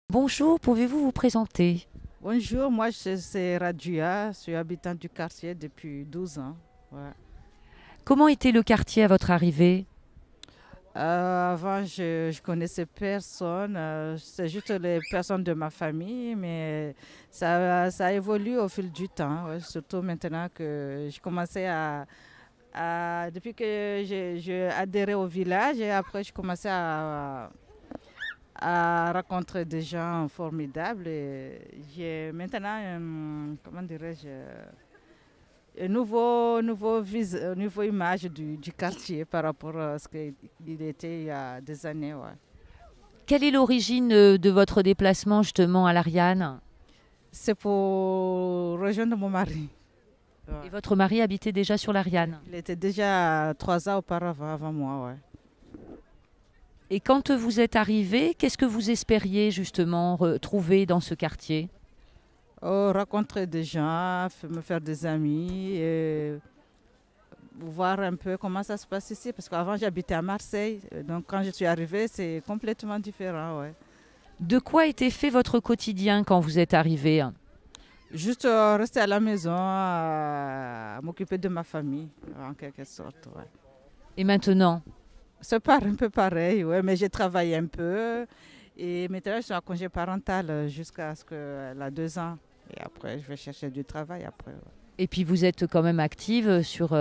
Bonjour, pouvez-vous vous présenter? Bonjour, c'est Radjia, je suis habitante du quartier depuis 12 ans. Ouais. Comment était le quartier à votre arrivée? Avant, je connaissais personne, c'est juste les personnes de ma famille, mais ça évolue au fil du temps, ouais, surtout maintenant que je commençais depuis que j'ai adhéré au village et après je commençais à rencontrer des gens formidables. Et j'ai maintenant, comment dirais-je, une nouveau image du quartier par rapport à ce qu'il était il y a des années. Ouais. Quelle est l'origine de votre déplacement justement à l'Ariane? C'est pour rejoindre mon mari. Ouais. Et votre mari habitait déjà sur l'Ariane. Il était déjà 3 ans auparavant, avant moi. Ouais. Et quand vous êtes arrivé, qu'est-ce que vous espériez justement trouver dans ce quartier? Oh, rencontrer des gens, me faire des amis, et voir un peu comment ça se passe ici. Parce qu'avant, j'habitais à Marseille. Donc, quand je suis arrivée, c'est complètement différent. Ouais. De quoi était fait votre quotidien quand vous êtes arrivé? Juste rester à la maison, à m'occuper de ma famille, en quelque sorte. Ouais. Et maintenant? C'est pas un peu pareil, ouais, mais j'ai travaillé un peu. Et maintenant, je suis en congé parental jusqu'à ce qu'elle a 2 ans. Et après, je vais chercher du travail après. Ouais. Et puis vous êtes quand même active sur...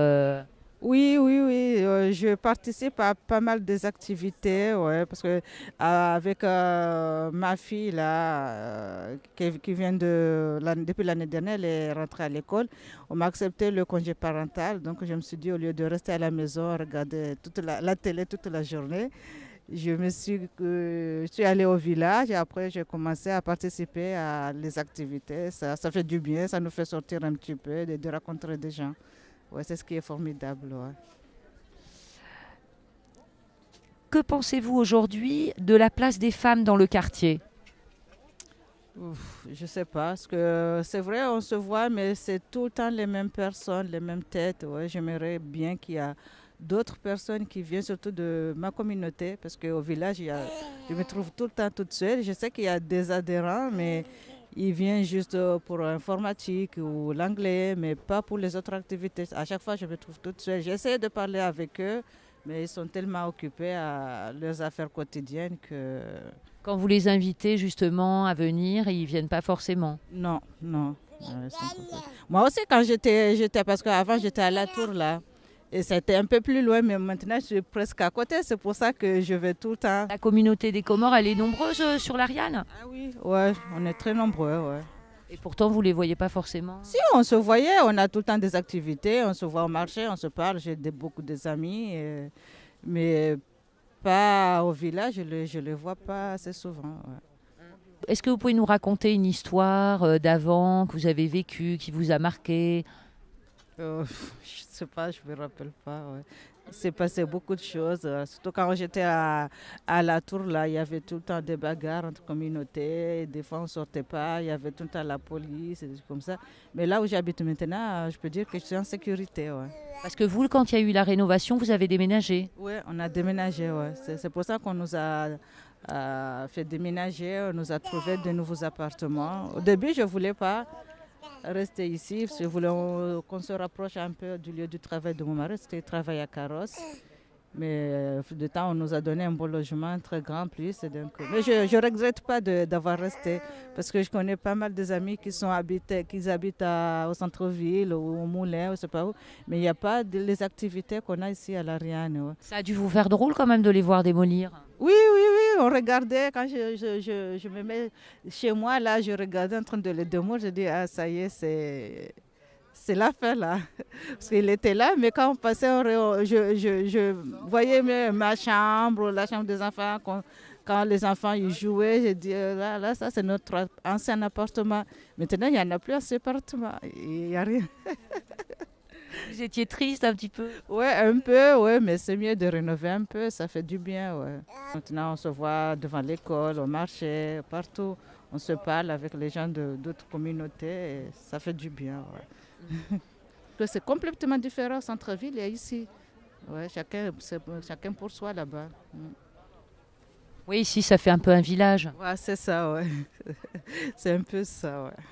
Oui, oui, oui. Je participe à pas mal des activités, ouais, parce que avec ma fille là, qui vient depuis l'année dernière, elle est rentrée à l'école. On m'a accepté le congé parental, donc je me suis dit au lieu de rester à la maison, regarder toute la télé toute la journée, je suis allée au village et après j'ai commencé à participer à les activités. Ça fait du bien, ça nous fait sortir un petit peu, de rencontrer des gens. Ouais, c'est ce qui est formidable. Ouais. Que pensez-vous aujourd'hui de la place des femmes dans le quartier? Ouf, je sais pas, parce que c'est vrai, on se voit, mais c'est tout le temps les mêmes personnes, les mêmes têtes. Ouais, j'aimerais bien qu'il y a d'autres personnes qui viennent surtout de ma communauté, parce qu'au village, je me trouve tout le temps toute seule. Je sais qu'il y a des adhérents, mais ils viennent juste pour l'informatique ou l'anglais, mais pas pour les autres activités. À chaque fois, je me trouve toute seule. J'essaie de parler avec eux, mais ils sont tellement occupés à leurs affaires quotidiennes que Quand vous les invitez justement à venir, ils viennent pas forcément. non, non. Ouais, moi aussi, quand parce qu'avant j'étais à la tour là, et c'était un peu plus loin, mais maintenant je suis presque à côté. C'est pour ça que je vais tout le temps. La communauté des Comores, elle est nombreuse sur l'Ariane. Ah oui, ouais, on est très nombreux, ouais. Et pourtant, vous les voyez pas forcément. Si on se voyait, on a tout le temps des activités, on se voit au marché, on se parle. J'ai beaucoup d'amis, mais pas au village, je les vois pas assez souvent. Ouais. Est-ce que vous pouvez nous raconter une histoire d'avant que vous avez vécue, qui vous a marqué? Je sais pas, je me rappelle pas. Ouais. Il s'est passé beaucoup de choses. Surtout quand j'étais à la tour, là, il y avait tout le temps des bagarres entre communautés. Des fois, on ne sortait pas. Il y avait tout le temps la police et des trucs comme ça. Mais là où j'habite maintenant, je peux dire que je suis en sécurité. Ouais. Parce que vous, quand il y a eu la rénovation, vous avez déménagé. Oui, on a déménagé. Ouais. C'est pour ça qu'on nous a fait déménager. On nous a trouvé de nouveaux appartements. Au début, je ne voulais pas rester ici, parce que je voulais qu'on se rapproche un peu du lieu du travail de mon mari, parce qu'il travaille à Carrosse. Mais de temps, on nous a donné un beau logement très grand plus. Et donc, mais je ne regrette pas d'avoir resté, parce que je connais pas mal des amis qui habitent au centre-ville ou au Moulin, ou je sais pas où. Mais il n'y a pas les activités qu'on a ici à l'Ariane. Ouais. Ça a dû vous faire drôle quand même de les voir démolir. Oui, oui, oui, on regardait, quand je me mets chez moi, là, je regardais en train de les démolir, je dis, ah, ça y est, c'est la fin, là. Parce qu'il était là, mais quand on passait, je voyais ma chambre, la chambre des enfants, quand les enfants y jouaient, je dis, là, ça, c'est notre ancien appartement. Maintenant, il n'y en a plus à ce appartement, il n'y a rien. Vous étiez triste un petit peu. Ouais, un peu, ouais, mais c'est mieux de rénover un peu, ça fait du bien, ouais. Maintenant, on se voit devant l'école, au marché, partout. On se parle avec les gens d'autres communautés et ça fait du bien, ouais. Que c'est complètement différent centre-ville et ici. Ouais, chacun pour soi là-bas. Mm. Oui, ici, ça fait un peu un village. Ouais, c'est ça, ouais. C'est un peu ça, ouais.